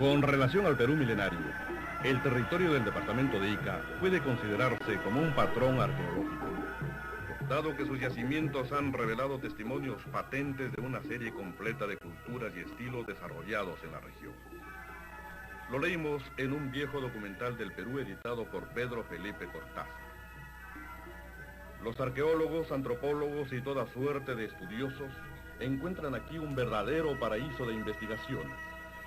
Con relación al Perú milenario, el territorio del departamento de Ica puede considerarse como un patrón arqueológico, dado que sus yacimientos han revelado testimonios patentes de una serie completa de culturas y estilos desarrollados en la región. Lo leímos en un viejo documental del Perú editado por Pedro Felipe Cortázar. Los arqueólogos, antropólogos y toda suerte de estudiosos encuentran aquí un verdadero paraíso de investigaciones,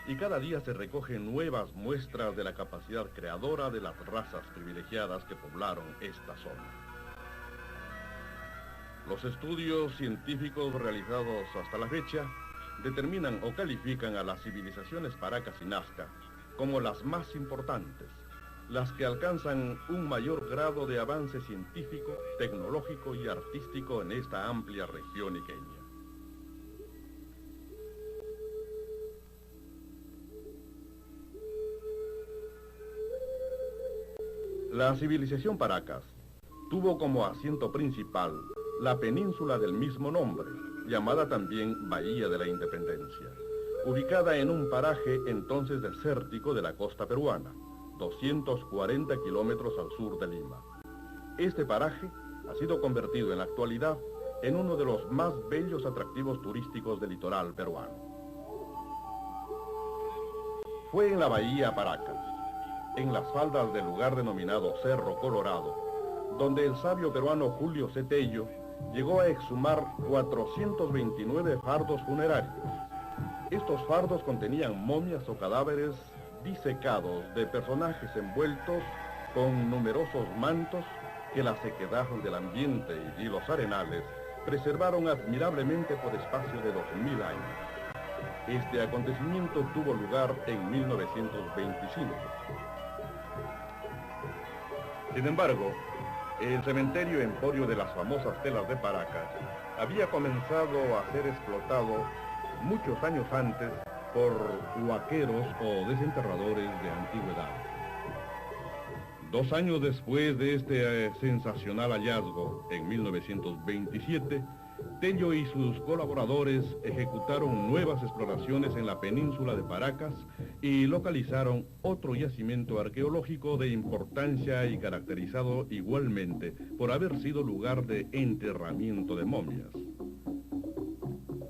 y cada día se recogen nuevas muestras de la capacidad creadora de las razas privilegiadas que poblaron esta zona. Los estudios científicos realizados hasta la fecha determinan o califican a las civilizaciones Paracas y Nazca como las más importantes, las que alcanzan un mayor grado de avance científico, tecnológico y artístico en esta amplia región iqueña. La civilización Paracas tuvo como asiento principal la península del mismo nombre, llamada también Bahía de la Independencia, ubicada en un paraje entonces desértico de la costa peruana, 240 kilómetros al sur de Lima. Este paraje ha sido convertido en la actualidad en uno de los más bellos atractivos turísticos del litoral peruano. Fue en la Bahía Paracas, en las faldas del lugar denominado Cerro Colorado, donde el sabio peruano Julio C. Tello llegó a exhumar 429 fardos funerarios. Estos fardos contenían momias o cadáveres disecados de personajes envueltos con numerosos mantos que la sequedad del ambiente y los arenales preservaron admirablemente por espacio de 2000 años. Este acontecimiento tuvo lugar en 1925. Sin embargo, el cementerio Emporio de las famosas telas de Paracas había comenzado a ser explotado muchos años antes por huaqueros o desenterradores de antigüedad. 2 años después de este sensacional hallazgo, en 1927, Tello y sus colaboradores ejecutaron nuevas exploraciones en la península de Paracas y localizaron otro yacimiento arqueológico de importancia y caracterizado igualmente por haber sido lugar de enterramiento de momias.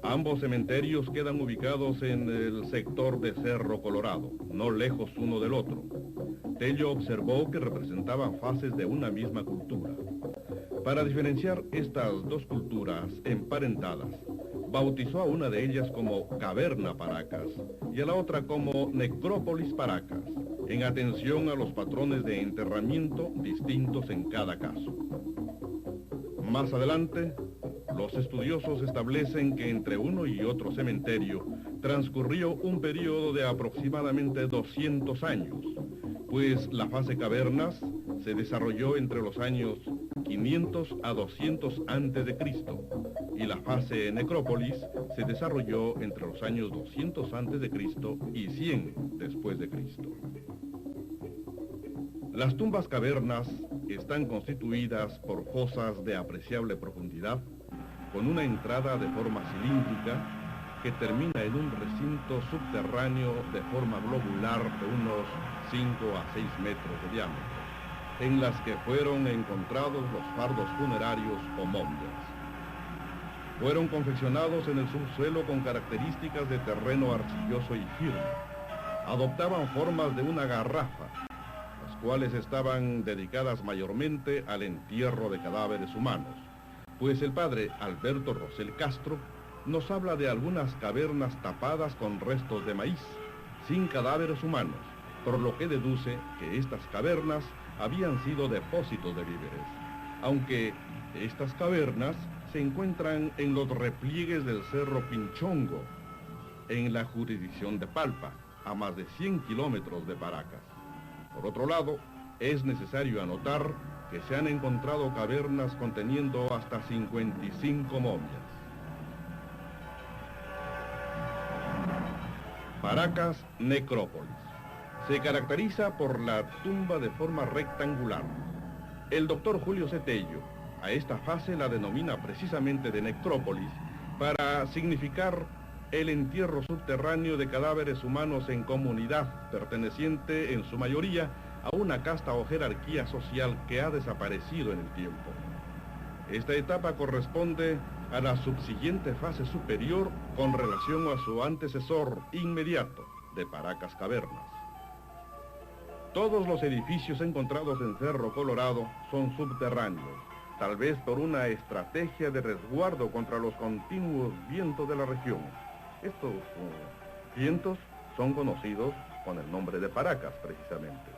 Ambos cementerios quedan ubicados en el sector de Cerro Colorado, no lejos uno del otro. Tello observó que representaban fases de una misma cultura. Para diferenciar estas dos culturas emparentadas, bautizó a una de ellas como Caverna Paracas y a la otra como Necrópolis Paracas, en atención a los patrones de enterramiento distintos en cada caso. Más adelante, los estudiosos establecen que entre uno y otro cementerio transcurrió un periodo de aproximadamente 200 años, pues la fase cavernas se desarrolló entre los años 500 a 200 a.C. y la fase necrópolis se desarrolló entre los años 200 a.C. y 100 después de Cristo. Las tumbas cavernas están constituidas por fosas de apreciable profundidad, con una entrada de forma cilíndrica que termina en un recinto subterráneo de forma globular de unos 5 a 6 metros de diámetro, en las que fueron encontrados los fardos funerarios o momias. Fueron confeccionados en el subsuelo con características de terreno arcilloso y firme. Adoptaban formas de una garrafa, las cuales estaban dedicadas mayormente al entierro de cadáveres humanos, pues el padre Alberto Rosell Castro nos habla de algunas cavernas tapadas con restos de maíz, sin cadáveres humanos, por lo que deduce que estas cavernas habían sido depósitos de víveres, aunque estas cavernas se encuentran en los repliegues del Cerro Pinchongo, en la jurisdicción de Palpa, a más de 100 kilómetros de Paracas. Por otro lado, es necesario anotar que se han encontrado cavernas conteniendo hasta 55 momias. Paracas Necrópolis. Se caracteriza por la tumba de forma rectangular. El doctor Julio C. Tello a esta fase la denomina precisamente de necrópolis para significar el entierro subterráneo de cadáveres humanos en comunidad, perteneciente en su mayoría a una casta o jerarquía social que ha desaparecido en el tiempo. Esta etapa corresponde a la subsiguiente fase superior con relación a su antecesor inmediato de Paracas Cavernas. Todos los edificios encontrados en Cerro Colorado son subterráneos, tal vez por una estrategia de resguardo contra los continuos vientos de la región. Estos vientos son conocidos con el nombre de Paracas, precisamente.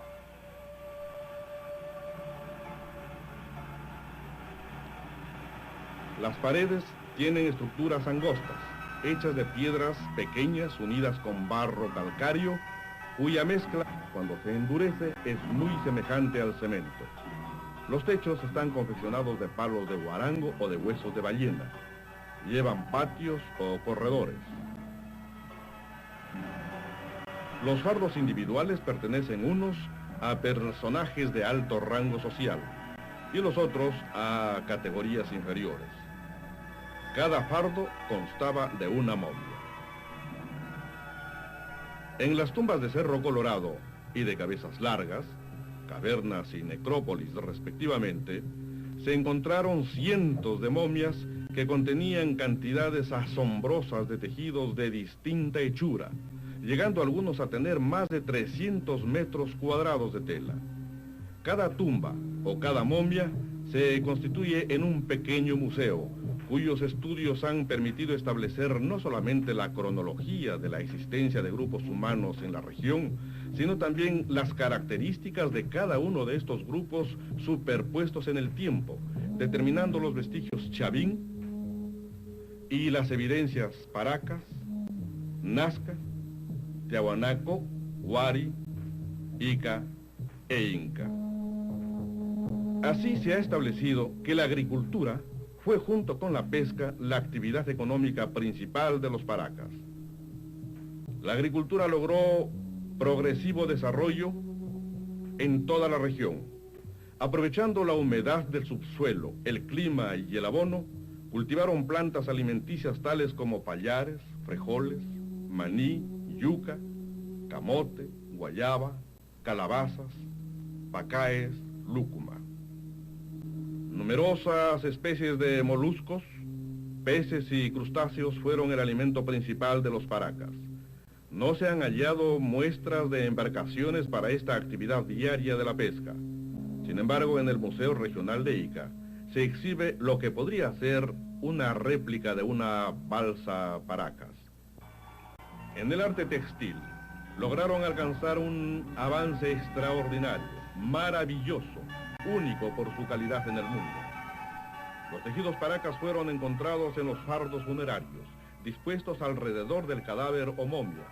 Las paredes tienen estructuras angostas, hechas de piedras pequeñas unidas con barro calcáreo, cuya mezcla, cuando se endurece, es muy semejante al cemento. Los techos están confeccionados de palos de guarango o de huesos de ballena. Llevan patios o corredores. Los fardos individuales pertenecen unos a personajes de alto rango social y los otros a categorías inferiores. Cada fardo constaba de una momia. En las tumbas de Cerro Colorado y de Cabezas Largas, Cavernas y Necrópolis respectivamente, se encontraron cientos de momias que contenían cantidades asombrosas de tejidos de distinta hechura, llegando algunos a tener más de 300 metros cuadrados de tela. Cada tumba o cada momia se constituye en un pequeño museo, cuyos estudios han permitido establecer no solamente la cronología de la existencia de grupos humanos en la región, sino también las características de cada uno de estos grupos superpuestos en el tiempo, determinando los vestigios chavín y las evidencias Paracas, Nazca, Tiahuanaco, Huari, Ica e Inca. Así se ha establecido que la agricultura fue, junto con la pesca, la actividad económica principal de los Paracas. La agricultura logró progresivo desarrollo en toda la región. Aprovechando la humedad del subsuelo, el clima y el abono, cultivaron plantas alimenticias tales como pallares, frijoles, maní, yuca, camote, guayaba, calabazas, pacaes, lúcuma. Numerosas especies de moluscos, peces y crustáceos fueron el alimento principal de los Paracas. No se han hallado muestras de embarcaciones para esta actividad diaria de la pesca. Sin embargo, en el Museo Regional de Ica se exhibe lo que podría ser una réplica de una balsa Paracas. En el arte textil, lograron alcanzar un avance extraordinario, maravilloso, único por su calidad en el mundo. Los tejidos Paracas fueron encontrados en los fardos funerarios, dispuestos alrededor del cadáver o momia,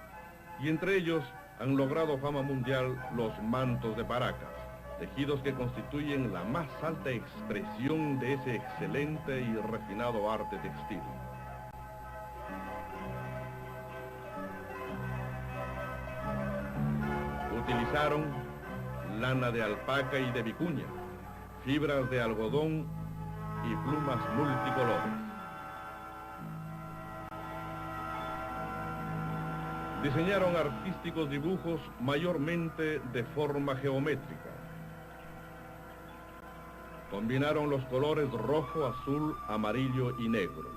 y entre ellos han logrado fama mundial los mantos de Paracas, tejidos que constituyen la más alta expresión de ese excelente y refinado arte textil. Utilizaron lana de alpaca y de vicuña, fibras de algodón y plumas multicolores. Diseñaron artísticos dibujos mayormente de forma geométrica. Combinaron los colores rojo, azul, amarillo y negro.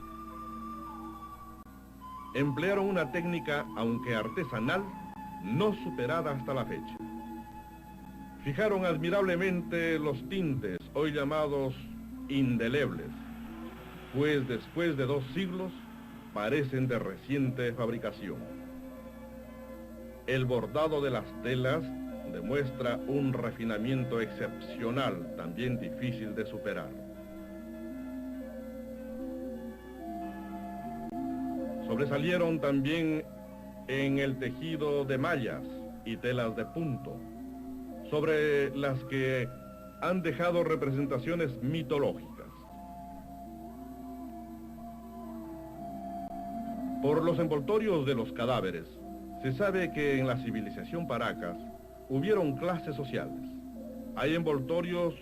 Emplearon una técnica, aunque artesanal, no superada hasta la fecha. Fijaron admirablemente los tintes, hoy llamados indelebles, pues después de 2 siglos parecen de reciente fabricación. El bordado de las telas demuestra un refinamiento excepcional, también difícil de superar. Sobresalieron también en el tejido de mallas y telas de punto, sobre las que han dejado representaciones mitológicas. Por los envoltorios de los cadáveres, se sabe que en la civilización Paracas hubieron clases sociales. Hay envoltorios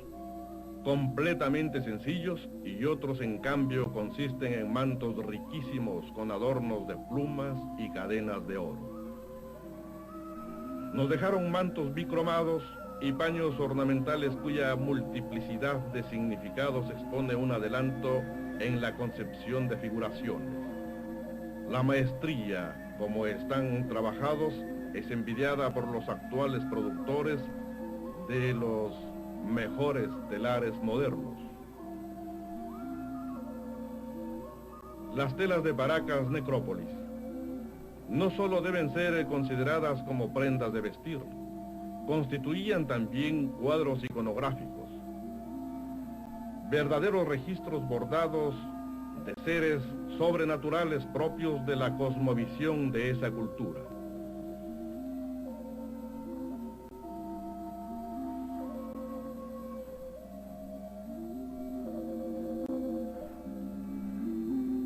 completamente sencillos, y otros en cambio consisten en mantos riquísimos con adornos de plumas y cadenas de oro. Nos dejaron mantos bicromados y paños ornamentales cuya multiplicidad de significados expone un adelanto en la concepción de figuraciones. La maestría, como están trabajados, es envidiada por los actuales productores de los mejores telares modernos. Las telas de Paracas Necrópolis no solo deben ser consideradas como prendas de vestir, constituían también cuadros iconográficos, verdaderos registros bordados de seres sobrenaturales propios de la cosmovisión de esa cultura.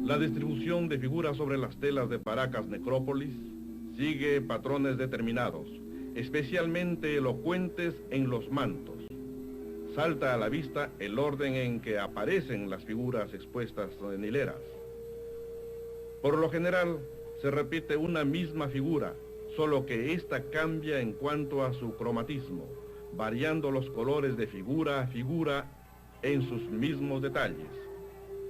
La distribución de figuras sobre las telas de Paracas Necrópolis sigue patrones determinados, especialmente elocuentes en los mantos. Salta a la vista el orden en que aparecen las figuras expuestas en hileras. Por lo general, se repite una misma figura, solo que ésta cambia en cuanto a su cromatismo, variando los colores de figura a figura en sus mismos detalles.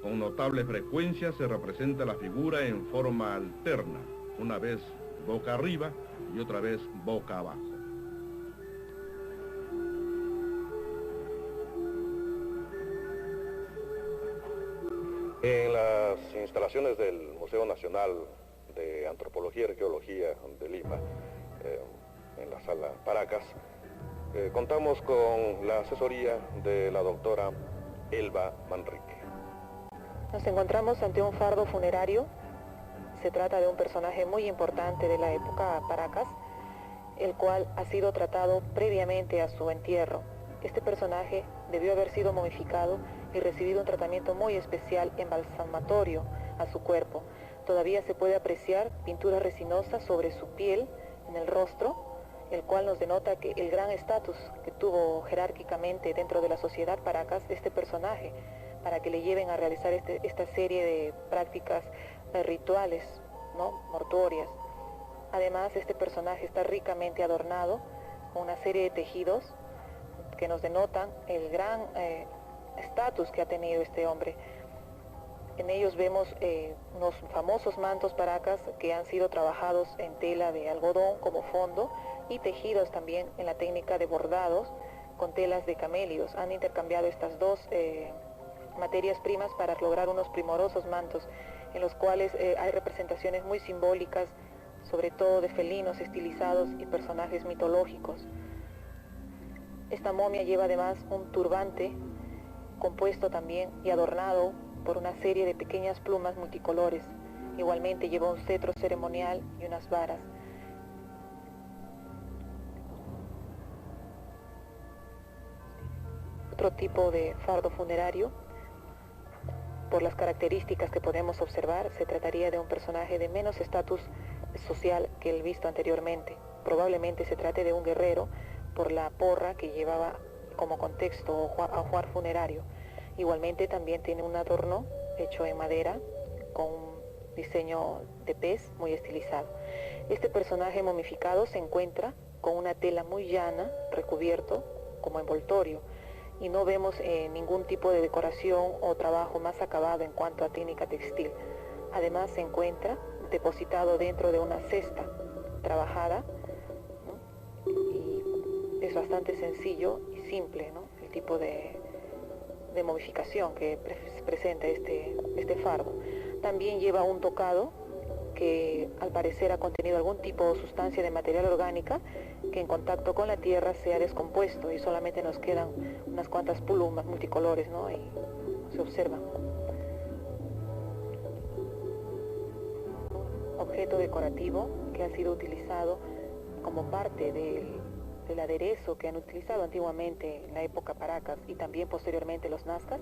Con notable frecuencia se representa la figura en forma alterna, una vez boca arriba y otra vez boca abajo. En las instalaciones del Museo Nacional de Antropología y Arqueología de Lima, en la sala Paracas, contamos con la asesoría de la doctora Elba Manrique. Nos encontramos ante un fardo funerario. Se trata de un personaje muy importante de la época Paracas, el cual ha sido tratado previamente a su entierro. Este personaje debió haber sido momificado y recibido un tratamiento muy especial embalsamatorio a su cuerpo. Todavía se puede apreciar pintura resinosa sobre su piel, en el rostro, el cual nos denota que el gran estatus que tuvo jerárquicamente dentro de la sociedad Paracas este personaje, para que le lleven a realizar esta serie de prácticas rituales, ¿no?, mortuorias. Además, este personaje está ricamente adornado con una serie de tejidos que nos denotan el gran estatus que ha tenido este hombre. En ellos vemos unos famosos mantos Paracas que han sido trabajados en tela de algodón como fondo y tejidos también en la técnica de bordados con telas de camélidos. Han intercambiado estas dos materias primas para lograr unos primorosos mantos en los cuales hay representaciones muy simbólicas, sobre todo de felinos estilizados y personajes mitológicos. Esta momia lleva además un turbante compuesto también y adornado por una serie de pequeñas plumas multicolores. Igualmente lleva un cetro ceremonial y unas varas. Otro tipo de fardo funerario, por las características que podemos observar, se trataría de un personaje de menos estatus social que el visto anteriormente. Probablemente se trate de un guerrero por la porra que llevaba como contexto ajuar funerario. Igualmente también tiene un adorno hecho en madera con un diseño de pez muy estilizado. Este personaje momificado se encuentra con una tela muy llana, recubierto como envoltorio, y no vemos ningún tipo de decoración o trabajo más acabado en cuanto a técnica textil. Además se encuentra depositado dentro de una cesta trabajada, ¿no?, y es bastante sencillo y simple, ¿no?, el tipo de momificación que presenta este fardo. También lleva un tocado que al parecer ha contenido algún tipo de sustancia de material orgánica que en contacto con la tierra se ha descompuesto y solamente nos quedan unas cuantas plumas multicolores, ¿no?, y se observan. Un objeto decorativo que ha sido utilizado como parte del aderezo que han utilizado antiguamente en la época Paracas y también posteriormente los nazcas,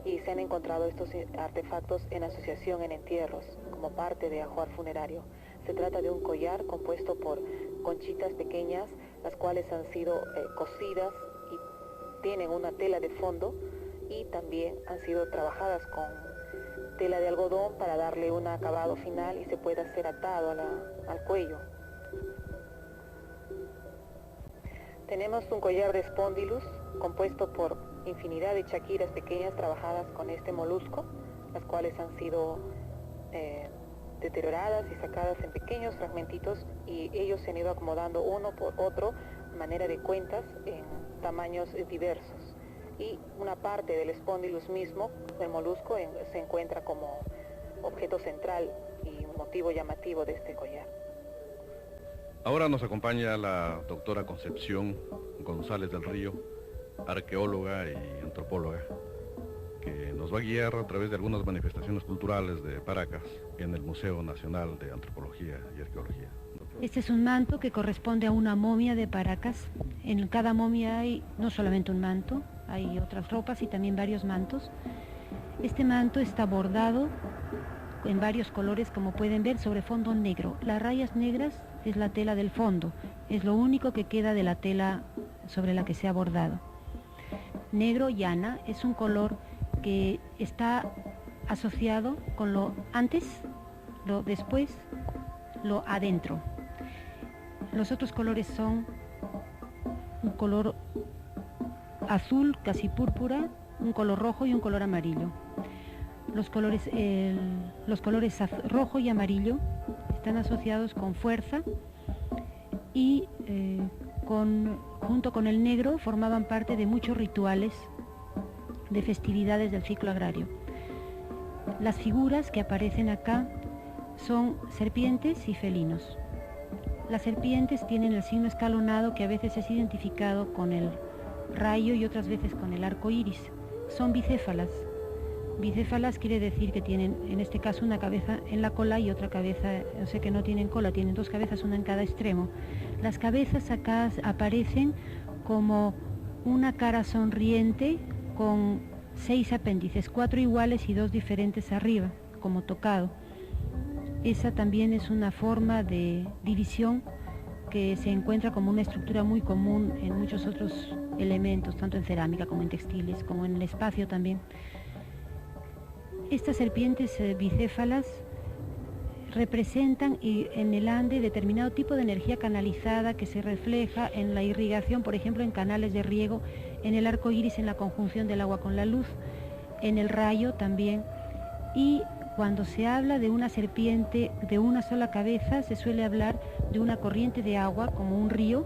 y se han encontrado estos artefactos en asociación en entierros como parte de ajuar funerario. Se trata de un collar compuesto por conchitas pequeñas, las cuales han sido cosidas y tienen una tela de fondo y también han sido trabajadas con tela de algodón para darle un acabado final y se pueda ser atado al cuello. Tenemos un collar de Spondylus compuesto por infinidad de chaquiras pequeñas trabajadas con este molusco, las cuales han sido deterioradas y sacadas en pequeños fragmentitos, y ellos se han ido acomodando uno por otro de manera de cuentas en tamaños diversos. Y una parte del Spondylus mismo, el molusco, se encuentra como objeto central y motivo llamativo de este collar. Ahora nos acompaña la doctora Concepción González del Río, arqueóloga y antropóloga, que nos va a guiar a través de algunas manifestaciones culturales de Paracas en el Museo Nacional de Antropología y Arqueología. Este es un manto que corresponde a una momia de Paracas. En cada momia hay no solamente un manto, hay otras ropas y también varios mantos. Este manto está bordado en varios colores, como pueden ver, sobre fondo negro. Las rayas negras es la tela del fondo, es lo único que queda de la tela sobre la que se ha bordado. Negro llana es un color que está asociado con lo antes, lo después, lo adentro. Los otros colores son un color azul, casi púrpura, un color rojo y un color amarillo. Los colores rojo y amarillo están asociados con fuerza y junto con el negro formaban parte de muchos rituales de festividades del ciclo agrario. Las figuras que aparecen acá son serpientes y felinos. Las serpientes tienen el signo escalonado, que a veces es identificado con el rayo y otras veces con el arco iris. Son bicéfalas. Bicéfalas quiere decir que tienen, en este caso, una cabeza en la cola y otra cabeza, o sea que no tienen cola, tienen dos cabezas, una en cada extremo. Las cabezas acá aparecen como una cara sonriente con 6 apéndices, 4 iguales y 2 diferentes arriba, como tocado. Esa también es una forma de división que se encuentra como una estructura muy común en muchos otros elementos, tanto en cerámica como en textiles, como en el espacio también. Estas serpientes bicéfalas representan en el Ande determinado tipo de energía canalizada que se refleja en la irrigación, por ejemplo, en canales de riego, en el arco iris, en la conjunción del agua con la luz, en el rayo también. Y cuando se habla de una serpiente de una sola cabeza, se suele hablar de una corriente de agua, como un río,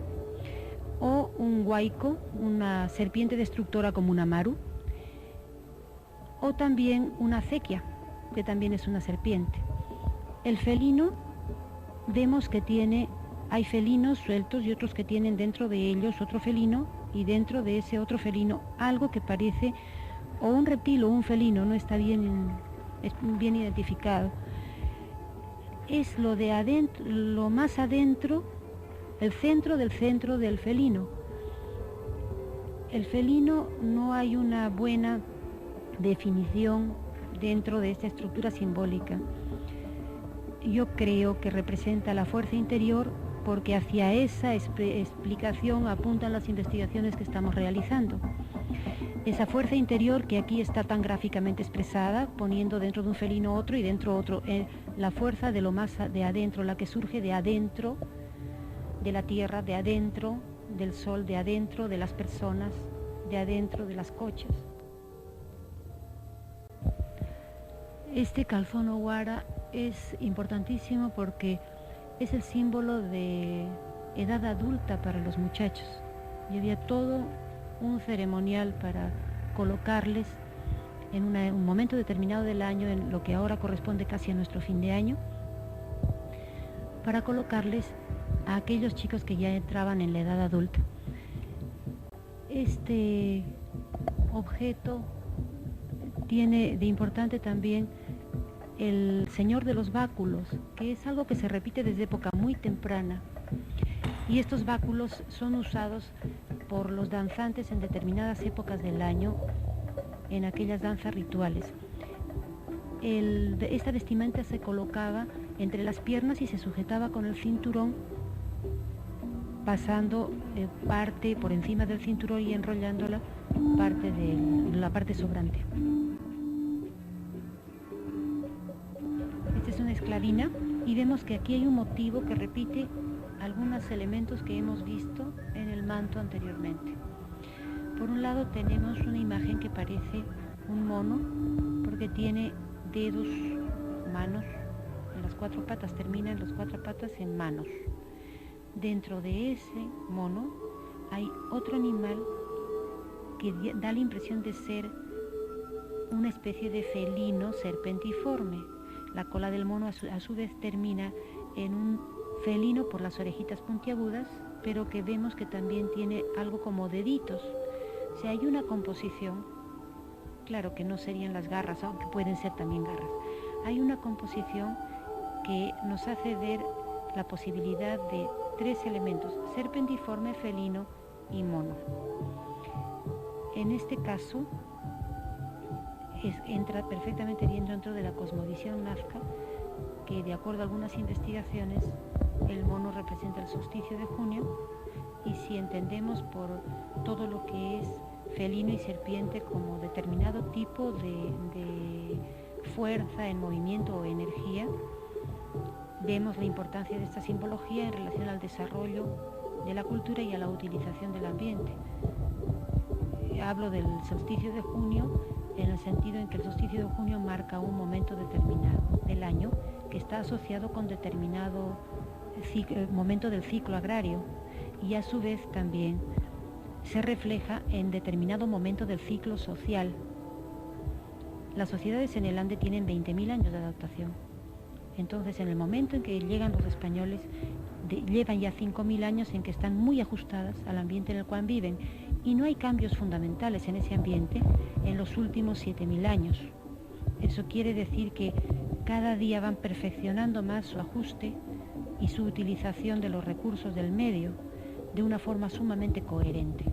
o un huaico, una serpiente destructora como una maru, o también una acequia, que también es una serpiente. El felino, vemos que hay felinos sueltos y otros que tienen dentro de ellos otro felino, y dentro de ese otro felino algo que parece o un reptil o un felino, no está bien identificado. Es lo de adentro, lo más adentro, el centro del centro del felino. El felino no hay una buena definición dentro de esta estructura simbólica. Yo creo que representa la fuerza interior, porque hacia esa explicación apuntan las investigaciones que estamos realizando. Esa fuerza interior que aquí está tan gráficamente expresada, poniendo dentro de un felino otro y dentro otro, la fuerza de lo más de adentro, la que surge de adentro de la tierra, de adentro del sol, de adentro de las personas, de adentro de las cochas. Este calzón oguara es importantísimo porque es el símbolo de edad adulta para los muchachos. Y había todo un ceremonial para colocarles en un momento determinado del año, en lo que ahora corresponde casi a nuestro fin de año, para colocarles a aquellos chicos que ya entraban en la edad adulta. Este objeto tiene de importante también el Señor de los Báculos, que es algo que se repite desde época muy temprana. Y estos báculos son usados por los danzantes en determinadas épocas del año, en aquellas danzas rituales. Esta vestimenta se colocaba entre las piernas y se sujetaba con el cinturón, pasando parte por encima del cinturón y enrollándola la parte sobrante. Esta es una esclavina y vemos que aquí hay un motivo que repite algunos elementos que hemos visto en el manto anteriormente. Por un lado tenemos una imagen que parece un mono porque tiene dedos, manos en las cuatro patas, terminan las cuatro patas en manos. Dentro de ese mono hay otro animal que da la impresión de ser una especie de felino serpentiforme. La cola del mono a su vez termina en un felino por las orejitas puntiagudas, pero que vemos que también tiene algo como deditos. O sea, hay una composición, claro que no serían las garras, aunque pueden ser también garras. Hay una composición que nos hace ver la posibilidad de tres elementos: serpentiforme, felino y mono. En este caso, entra perfectamente bien dentro de la cosmovisión nazca, que de acuerdo a algunas investigaciones, el mono representa el solsticio de junio, y si entendemos por todo lo que es felino y serpiente como determinado tipo de fuerza en movimiento o energía, vemos la importancia de esta simbología en relación al desarrollo de la cultura y a la utilización del ambiente. Hablo del solsticio de junio en el sentido en que el solsticio de junio marca un momento determinado del año que está asociado con determinado momento del ciclo agrario, y a su vez también se refleja en determinado momento del ciclo social. Las sociedades en el Ande tienen 20.000 años de adaptación. Entonces, en el momento en que llegan los españoles, llevan ya 5.000 años en que están muy ajustadas al ambiente en el cual viven, y no hay cambios fundamentales en ese ambiente en los últimos 7.000 años. Eso quiere decir que cada día van perfeccionando más su ajuste y su utilización de los recursos del medio de una forma sumamente coherente.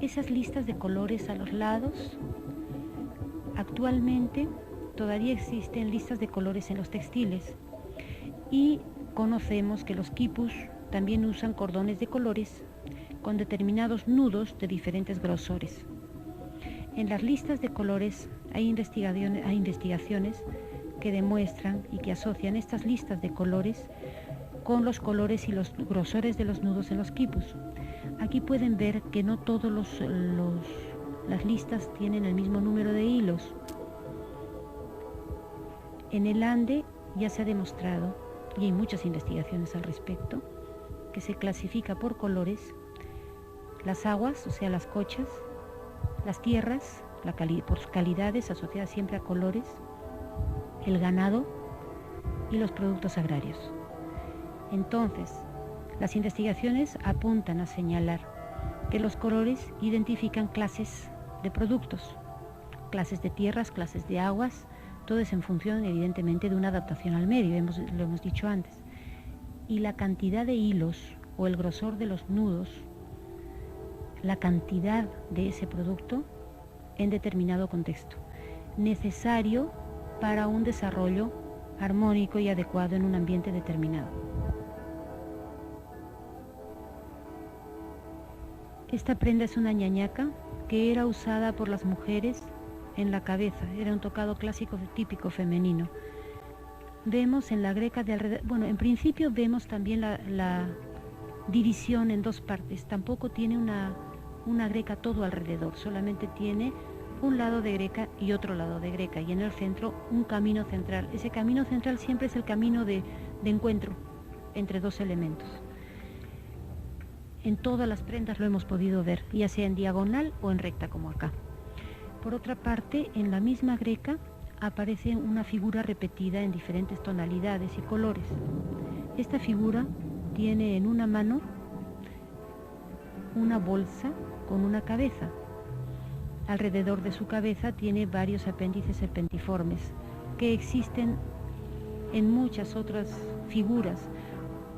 Esas listas de colores a los lados, actualmente todavía existen listas de colores en los textiles, y conocemos que los quipus también usan cordones de colores con determinados nudos de diferentes grosores. En las listas de colores hay investigaciones que demuestran y que asocian estas listas de colores con los colores y los grosores de los nudos en los quipus. Aquí pueden ver que no todas las listas tienen el mismo número de hilos. En el Ande ya se ha demostrado, y hay muchas investigaciones al respecto, que se clasifica por colores las aguas, o sea, las cochas, las tierras, por sus calidades asociadas siempre a colores, el ganado y los productos agrarios. Entonces, las investigaciones apuntan a señalar que los colores identifican clases de productos, clases de tierras, clases de aguas, todo es en función evidentemente de una adaptación al medio, lo hemos dicho antes. Y la cantidad de hilos o el grosor de los nudos, la cantidad de ese producto en determinado contexto, necesario para un desarrollo armónico y adecuado en un ambiente determinado. Esta prenda es una ñañaca que era usada por las mujeres en la cabeza, era un tocado clásico típico femenino. Vemos en la greca de alrededor, bueno, en principio vemos también la división en dos partes, tampoco tiene una greca todo alrededor, solamente tiene un lado de greca y otro lado de greca, y en el centro un camino central. Ese camino central siempre es el camino de encuentro entre dos elementos. En todas las prendas lo hemos podido ver, ya sea en diagonal o en recta como acá. Por otra parte, en la misma greca aparece una figura repetida en diferentes tonalidades y colores. Esta figura tiene en una mano una bolsa con una cabeza. Alrededor de su cabeza tiene varios apéndices serpentiformes que existen en muchas otras figuras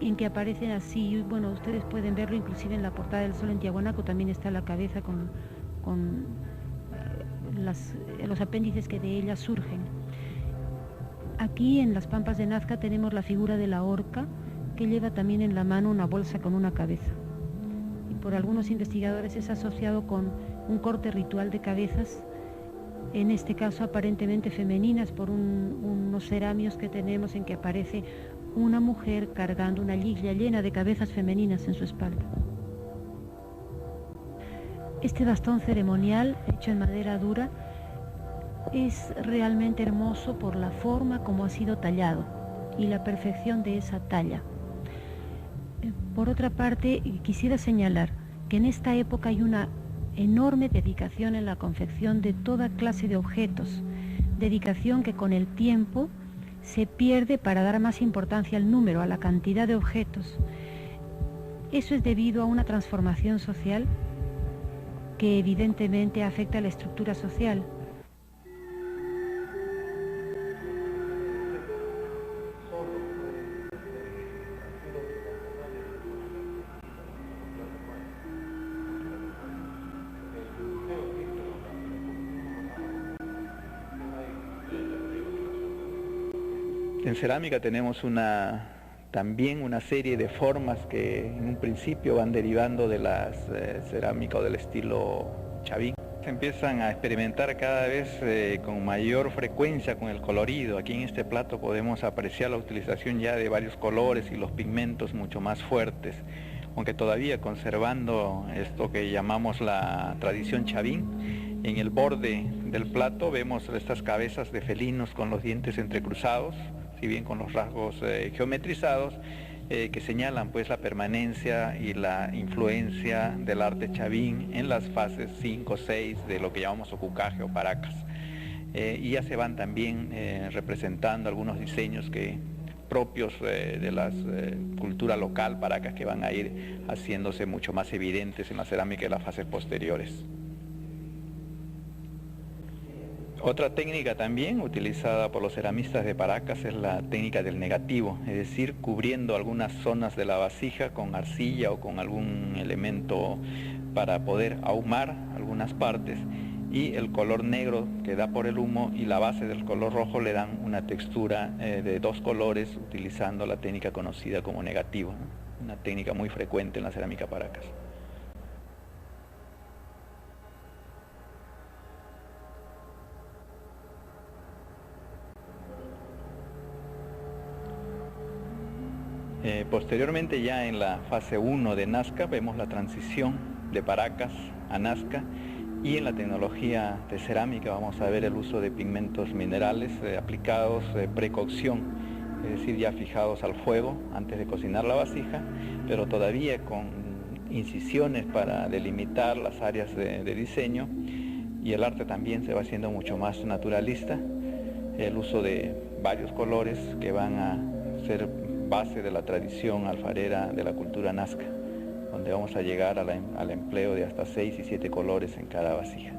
en que aparecen así. Bueno, ustedes pueden verlo inclusive en la portada del Sol en Tiahuanaco, también está la cabeza con los apéndices que de ella surgen. Aquí en las Pampas de Nazca tenemos la figura de la orca, que lleva también en la mano una bolsa con una cabeza. Y por algunos investigadores es asociado con un corte ritual de cabezas, en este caso aparentemente femeninas, por unos ceramios que tenemos en que aparece una mujer cargando una liglia llena de cabezas femeninas en su espalda. Este bastón ceremonial, hecho en madera dura, es realmente hermoso por la forma como ha sido tallado y la perfección de esa talla. Por otra parte, quisiera señalar que en esta época hay una enorme dedicación en la confección de toda clase de objetos, dedicación que con el tiempo se pierde para dar más importancia al número, a la cantidad de objetos. Eso es debido a una transformación social que evidentemente afecta a la estructura social. En cerámica tenemos también una serie de formas que en un principio van derivando de las cerámicas del estilo Chavín. Se empiezan a experimentar cada vez con mayor frecuencia con el colorido. Aquí en este plato podemos apreciar la utilización ya de varios colores y los pigmentos mucho más fuertes, aunque todavía conservando esto que llamamos la tradición Chavín. En el borde del plato vemos estas cabezas de felinos con los dientes entrecruzados, si bien con los rasgos geometrizados, que señalan pues la permanencia y la influencia del arte Chavín en las fases 5, 6 de lo que llamamos Ocucaje o Paracas. Y ya se van también representando algunos diseños propios de la cultura local Paracas, que van a ir haciéndose mucho más evidentes en la cerámica de las fases posteriores. Otra técnica también utilizada por los ceramistas de Paracas es la técnica del negativo, es decir, cubriendo algunas zonas de la vasija con arcilla o con algún elemento para poder ahumar algunas partes, y el color negro que da por el humo y la base del color rojo le dan una textura de dos colores, utilizando la técnica conocida como negativo, ¿no? Una técnica muy frecuente en la cerámica Paracas. Posteriormente, ya en la fase 1 de Nazca, vemos la transición de Paracas a Nazca, y en la tecnología de cerámica vamos a ver el uso de pigmentos minerales aplicados precocción, es decir, ya fijados al fuego antes de cocinar la vasija, pero todavía con incisiones para delimitar las áreas de diseño, y el arte también se va haciendo mucho más naturalista. El uso de varios colores que van a ser base de la tradición alfarera de la cultura nazca, donde vamos a llegar al empleo de hasta 6 y 7 colores en cada vasija.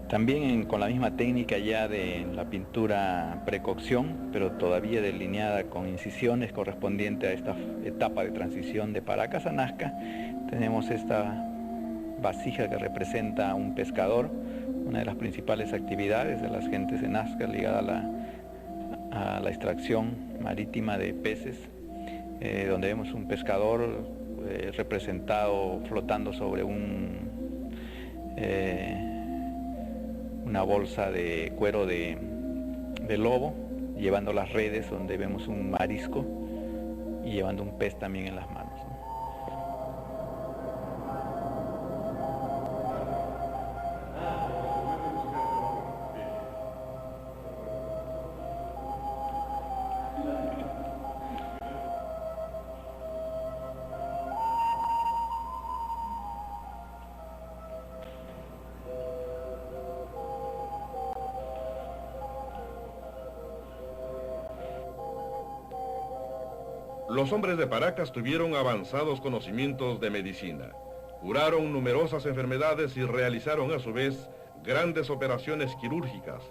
También con la misma técnica ya de la pintura precocción, pero todavía delineada con incisiones correspondiente a esta etapa de transición de Paracas a Nazca, tenemos esta vasija que representa a un pescador, una de las principales actividades de las gentes de Nazca ligada a la extracción marítima de peces, donde vemos un pescador representado flotando sobre una bolsa de cuero de lobo, llevando las redes donde vemos un marisco y llevando un pez también en las manos, ¿no? Los hombres de Paracas tuvieron avanzados conocimientos de medicina, curaron numerosas enfermedades y realizaron a su vez grandes operaciones quirúrgicas,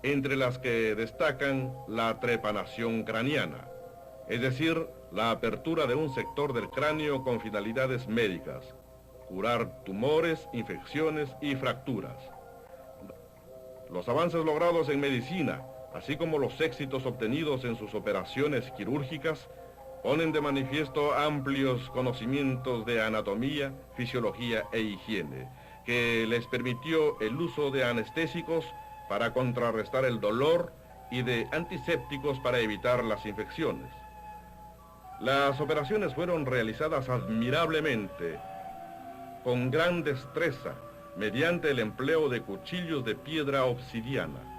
entre las que destacan la trepanación craneana, es decir, la apertura de un sector del cráneo con finalidades médicas, curar tumores, infecciones y fracturas. Los avances logrados en medicina, así como los éxitos obtenidos en sus operaciones quirúrgicas, ponen de manifiesto amplios conocimientos de anatomía, fisiología e higiene, que les permitió el uso de anestésicos para contrarrestar el dolor y de antisépticos para evitar las infecciones. Las operaciones fueron realizadas admirablemente, con gran destreza, mediante el empleo de cuchillos de piedra obsidiana.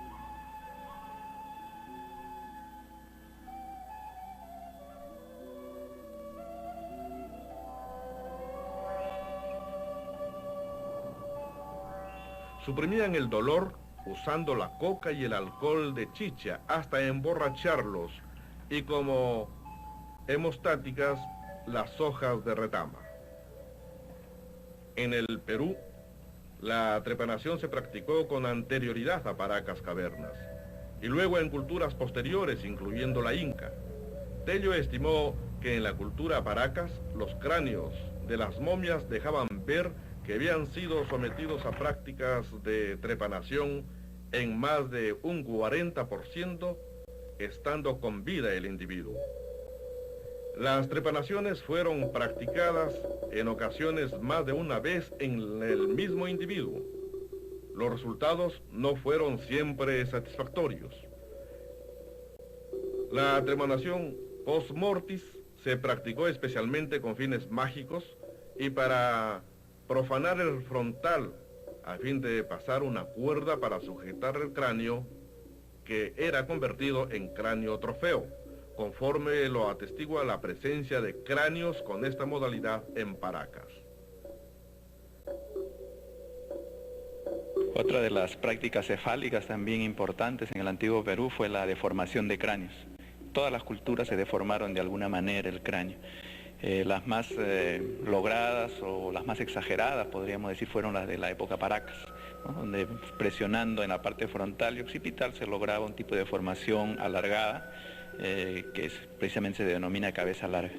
Suprimían el dolor usando la coca y el alcohol de chicha hasta emborracharlos, y como hemostáticas las hojas de retama. En el Perú, la trepanación se practicó con anterioridad a Paracas Cavernas, y luego en culturas posteriores, incluyendo la Inca. Tello estimó que en la cultura Paracas, los cráneos de las momias dejaban ver que habían sido sometidos a prácticas de trepanación en más de un 40%, estando con vida el individuo. Las trepanaciones fueron practicadas en ocasiones más de una vez en el mismo individuo. Los resultados no fueron siempre satisfactorios. La trepanación post-mortis se practicó especialmente con fines mágicos y para profanar el frontal, a fin de pasar una cuerda para sujetar el cráneo, que era convertido en cráneo trofeo, conforme lo atestigua la presencia de cráneos con esta modalidad en Paracas. Otra de las prácticas cefálicas también importantes en el antiguo Perú fue la deformación de cráneos. Todas las culturas se deformaron de alguna manera el cráneo. Las más logradas o las más exageradas, podríamos decir, fueron las de la época Paracas, ¿no? Donde presionando en la parte frontal y occipital se lograba un tipo de deformación alargada, que precisamente se denomina cabeza larga,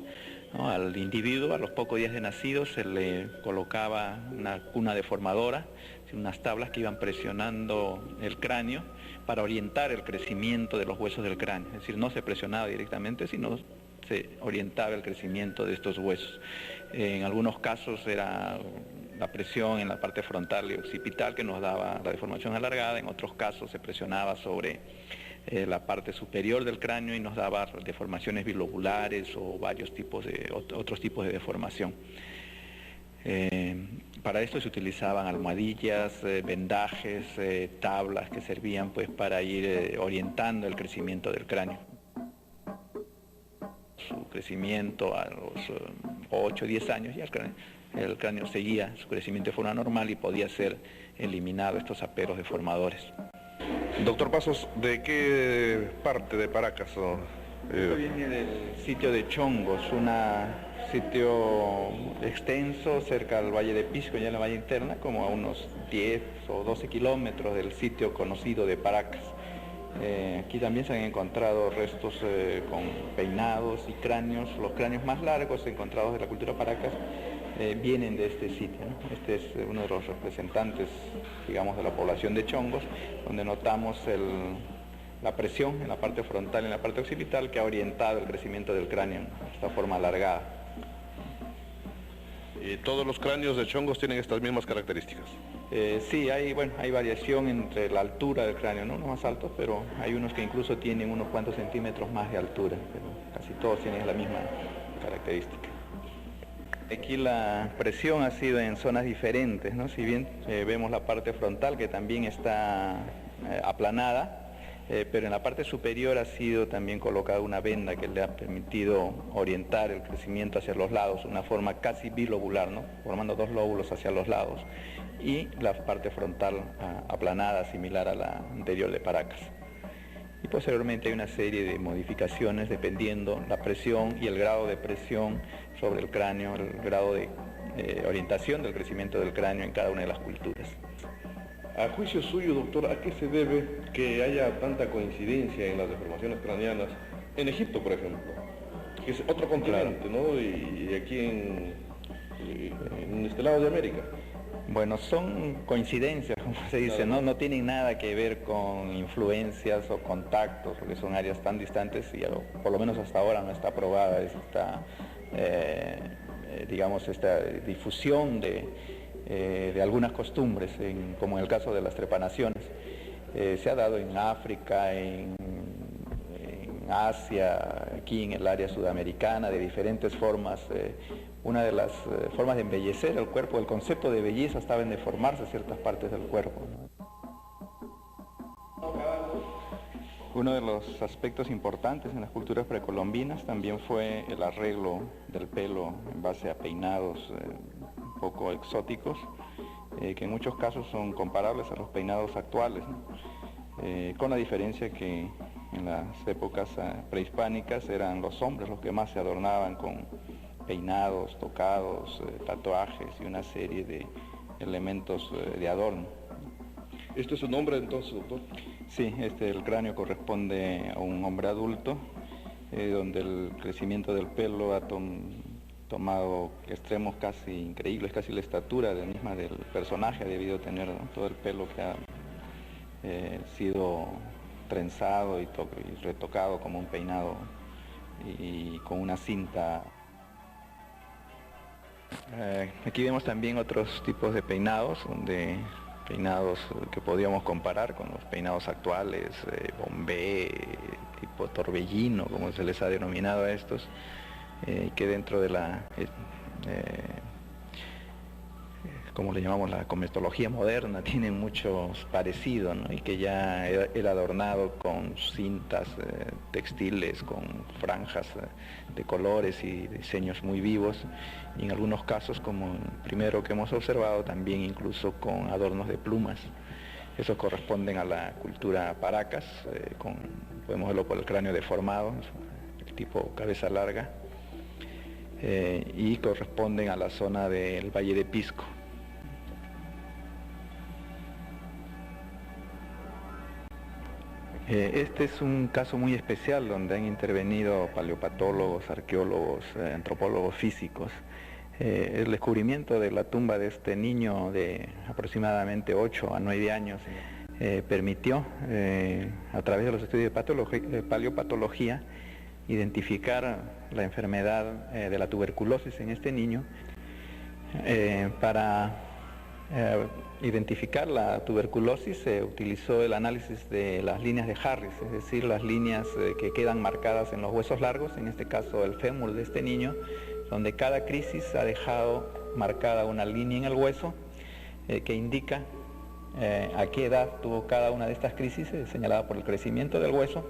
¿no? Al individuo, a los pocos días de nacido, se le colocaba una cuna deformadora, unas tablas que iban presionando el cráneo para orientar el crecimiento de los huesos del cráneo. Es decir, no se presionaba directamente, sino se orientaba el crecimiento de estos huesos. En algunos casos era la presión en la parte frontal y occipital que nos daba la deformación alargada, en otros casos se presionaba sobre la parte superior del cráneo y nos daba deformaciones bilobulares o varios tipos de, otros tipos de deformación. Para esto se utilizaban almohadillas, vendajes, tablas que servían pues para ir orientando el crecimiento del cráneo. Su crecimiento a los 8 o 10 años ya el cráneo seguía su crecimiento de forma normal y podía ser eliminado estos aperos deformadores. Doctor Pasos, ¿de qué parte de Paracas? Esto viene del sitio de Chongos, un sitio extenso cerca del Valle de Pisco, ya en la Valle Interna, como a unos 10 o 12 kilómetros del sitio conocido de Paracas. Aquí también se han encontrado restos con peinados y cráneos. Los cráneos más largos encontrados de la cultura Paracas vienen de este sitio, ¿no? Este es uno de los representantes, digamos, de la población de Chongos, donde notamos la presión en la parte frontal y en la parte occipital que ha orientado el crecimiento del cráneo de esta forma alargada. ¿Y todos los cráneos de Chongos tienen estas mismas características? Sí, hay variación entre la altura del cráneo, ¿no? Unos más altos, pero hay unos que incluso tienen unos cuantos centímetros más de altura, pero casi todos tienen la misma característica. Aquí la presión ha sido en zonas diferentes, ¿no? Si bien vemos la parte frontal que también está aplanada, pero en la parte superior ha sido también colocada una venda que le ha permitido orientar el crecimiento hacia los lados, una forma casi bilobular, ¿no? Formando dos lóbulos hacia los lados, y la parte frontal aplanada, similar a la anterior de Paracas. Y posteriormente hay una serie de modificaciones dependiendo la presión y el grado de presión sobre el cráneo, el grado de orientación del crecimiento del cráneo en cada una de las culturas. A juicio suyo, doctor, ¿a qué se debe que haya tanta coincidencia en las deformaciones craneanas en Egipto, por ejemplo? Que es otro continente, ¿no? Y aquí en este lado de América. Bueno, son coincidencias, como se dice, no tienen nada que ver con influencias o contactos, porque son áreas tan distantes y por lo menos hasta ahora no está probada esta, digamos, esta difusión de algunas costumbres, como en el caso de las trepanaciones. Se ha dado en África, en Asia, aquí en el área sudamericana, de diferentes formas. Una de las formas de embellecer el cuerpo, el concepto de belleza estaba en deformarse ciertas partes del cuerpo, ¿no? Uno de los aspectos importantes en las culturas precolombinas también fue el arreglo del pelo en base a peinados un poco exóticos, que en muchos casos son comparables a los peinados actuales, ¿no? Con la diferencia que en las épocas prehispánicas eran los hombres los que más se adornaban con peinados, tocados, tatuajes y una serie de elementos de adorno. ¿Esto es un hombre entonces, doctor? Sí, el cráneo corresponde a un hombre adulto, donde el crecimiento del pelo ha tomado extremos casi increíbles, casi la estatura misma del personaje ha debido tener, ¿no? Todo el pelo que ha sido trenzado y retocado como un peinado y con una cinta. Aquí vemos también otros tipos de peinados, peinados que podríamos comparar con los peinados actuales, bombé, tipo torbellino, como se les ha denominado a estos, que dentro de la, como le llamamos, la cosmetología moderna, tienen muchos parecidos, ¿no? Y que ya era adornado con cintas textiles, con franjas de colores y diseños muy vivos, y en algunos casos, como el primero que hemos observado, también incluso con adornos de plumas. Esos corresponden a la cultura Paracas, podemos verlo por el cráneo deformado, el tipo cabeza larga, y corresponden a la zona del Valle de Pisco. Este es un caso muy especial donde han intervenido paleopatólogos, arqueólogos, antropólogos físicos. El descubrimiento de la tumba de este niño de aproximadamente 8 a 9 años permitió, a través de los estudios de paleopatología, identificar la enfermedad de la tuberculosis en este niño. Para identificar la tuberculosis se utilizó el análisis de las líneas de Harris, es decir, las líneas que quedan marcadas en los huesos largos, en este caso el fémur de este niño, donde cada crisis ha dejado marcada una línea en el hueso que indica a qué edad tuvo cada una de estas crisis, señalada por el crecimiento del hueso.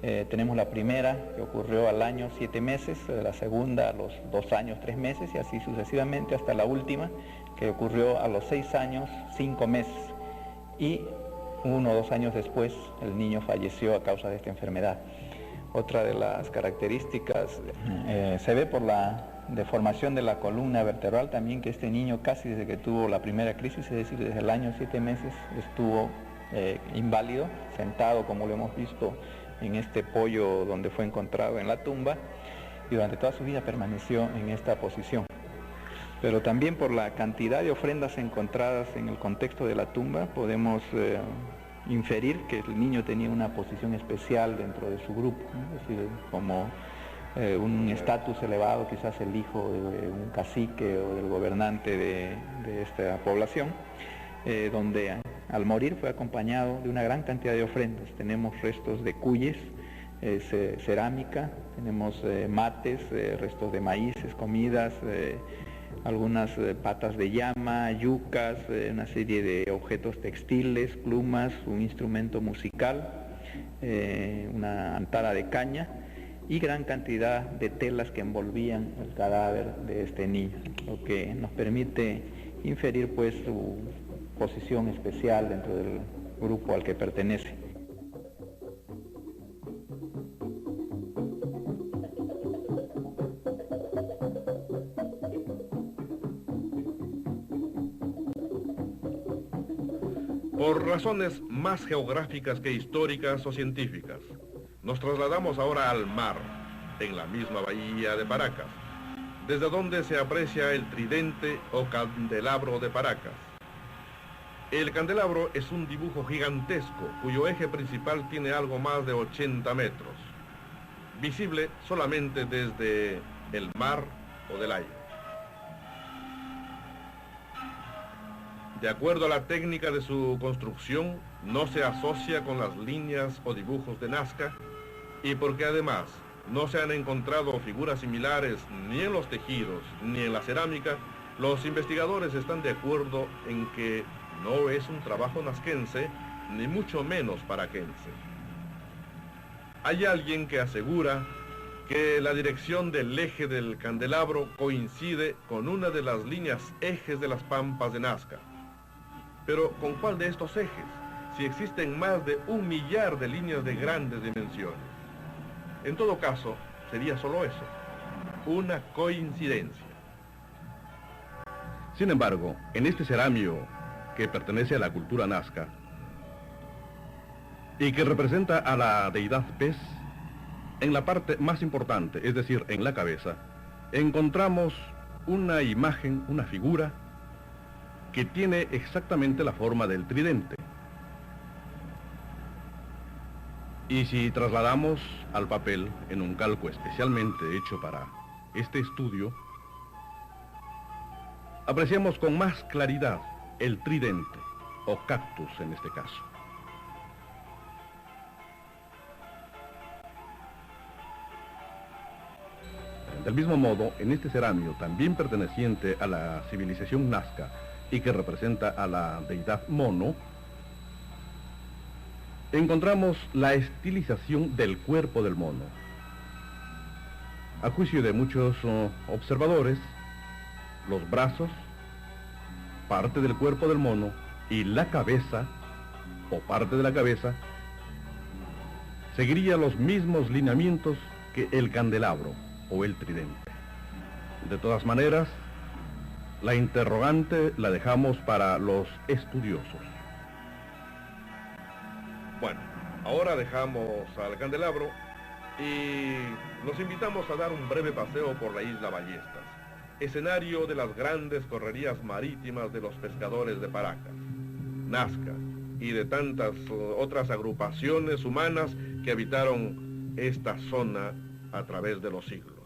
Tenemos la primera que ocurrió al año 7 meses, la segunda a los 2 años 3 meses y así sucesivamente hasta la última que ocurrió a los 6 años 5 meses y 1 o 2 años después el niño falleció a causa de esta enfermedad. Otra de las características se ve por la deformación de la columna vertebral también, que este niño casi desde que tuvo la primera crisis, es decir, desde el año 7 meses estuvo inválido, sentado como lo hemos visto en este pollo donde fue encontrado en la tumba, y durante toda su vida permaneció en esta posición. Pero también por la cantidad de ofrendas encontradas en el contexto de la tumba podemos inferir que el niño tenía una posición especial dentro de su grupo, ¿no? Es decir, como un estatus elevado, quizás el hijo de un cacique o del gobernante de esta población, donde al morir fue acompañado de una gran cantidad de ofrendas. Tenemos restos de cuyes, cerámica, tenemos mates, restos de maíces, comidas, algunas patas de llama, yucas, una serie de objetos textiles, plumas, un instrumento musical, una antara de caña y gran cantidad de telas que envolvían el cadáver de este niño, lo que nos permite inferir pues su posición especial dentro del grupo al que pertenece. Por razones más geográficas que históricas o científicas, nos trasladamos ahora al mar, en la misma bahía de Paracas, desde donde se aprecia el tridente o candelabro de Paracas. El candelabro es un dibujo gigantesco cuyo eje principal tiene algo más de 80 metros, visible solamente desde el mar o del aire. De acuerdo a la técnica de su construcción, no se asocia con las líneas o dibujos de Nazca, y porque además no se han encontrado figuras similares ni en los tejidos ni en la cerámica, los investigadores están de acuerdo en que no es un trabajo nazquense, ni mucho menos paraquense. Hay alguien que asegura que la dirección del eje del candelabro coincide con una de las líneas ejes de las pampas de Nazca. Pero ¿con cuál de estos ejes? Si existen más de 1 millar de líneas de grandes dimensiones. En todo caso, sería solo eso, una coincidencia. Sin embargo, en este ceramio que pertenece a la cultura nazca y que representa a la deidad pez, en la parte más importante, es decir, en la cabeza, encontramos una imagen, una figura que tiene exactamente la forma del tridente. Y si trasladamos al papel en un calco especialmente hecho para este estudio, apreciamos con más claridad el tridente, o cactus en este caso. Del mismo modo, en este ceramio, también perteneciente a la civilización nazca y que representa a la deidad Mono, encontramos la estilización del cuerpo del mono. A juicio de muchos observadores, los brazos, parte del cuerpo del mono, y la cabeza, o parte de la cabeza, seguiría los mismos lineamientos que el candelabro o el tridente. De todas maneras, la interrogante la dejamos para los estudiosos. Bueno, ahora dejamos al candelabro y los invitamos a dar un breve paseo por la isla Ballestas, escenario de las grandes correrías marítimas de los pescadores de Paracas, Nazca y de tantas otras agrupaciones humanas que habitaron esta zona a través de los siglos.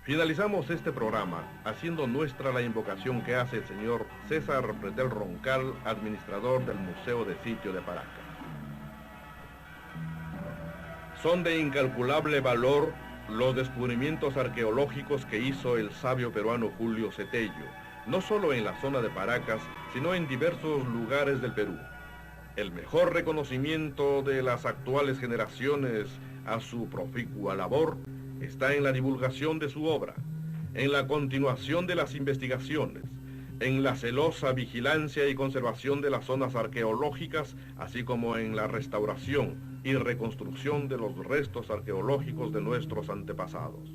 Finalizamos este programa haciendo nuestra la invocación que hace el señor César Pretel Roncal, administrador del Museo de Sitio de Paracas. Son de incalculable valor los descubrimientos arqueológicos que hizo el sabio peruano Julio Cetello, no solo en la zona de Paracas, sino en diversos lugares del Perú. El mejor reconocimiento de las actuales generaciones a su proficua labor está en la divulgación de su obra, en la continuación de las investigaciones, en la celosa vigilancia y conservación de las zonas arqueológicas, así como en la restauración y reconstrucción de los restos arqueológicos de nuestros antepasados.